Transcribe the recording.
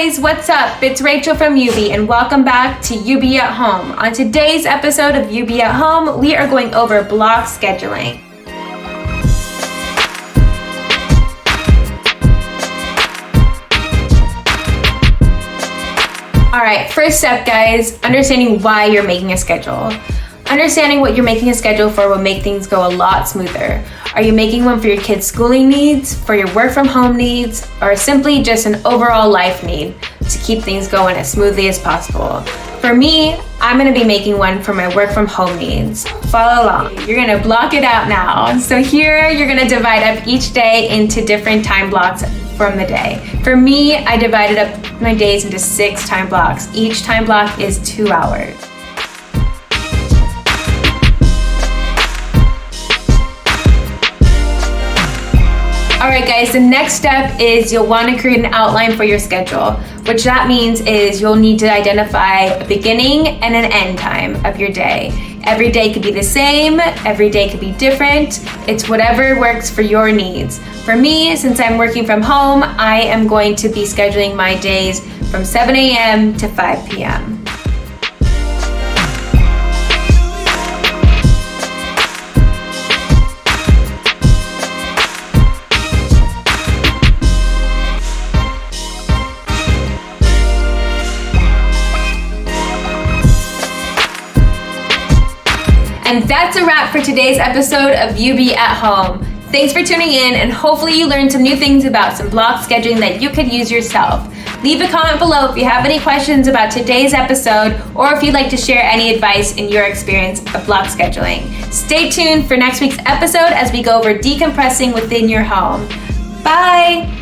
guys, what's up? It's Rachel from Yoobi and welcome back to Yoobi at Home. On today's episode of Yoobi at Home, we are going over block scheduling. Alright, first step guys, understanding why you're making a schedule. Understanding what you're making a schedule for will make things go a lot smoother. Are you making one for your kids' schooling needs, for your work from home needs, or simply just an overall life need to keep things going as smoothly as possible? For me, I'm gonna be making one for my work from home needs. Follow along. You're gonna block it out now. So here, you're gonna divide up each day into different time blocks from the day. For me, I divided up my days into 6 time blocks. Each time block is 2 hours. Alright guys, the next step is you'll want to create an outline for your schedule, which that means is you'll need to identify a beginning and an end time of your day. Every day could be the same, every day could be different. It's whatever works for your needs. For me, since I'm working from home, I am going to be scheduling my days from 7 a.m. to 5 p.m. And that's a wrap for today's episode of Yoobi at Home. Thanks for tuning in, and hopefully you learned some new things about some block scheduling that you could use yourself. Leave a comment below if you have any questions about today's episode, or if you'd like to share any advice in your experience of block scheduling. Stay tuned for next week's episode as we go over decompressing within your home. Bye!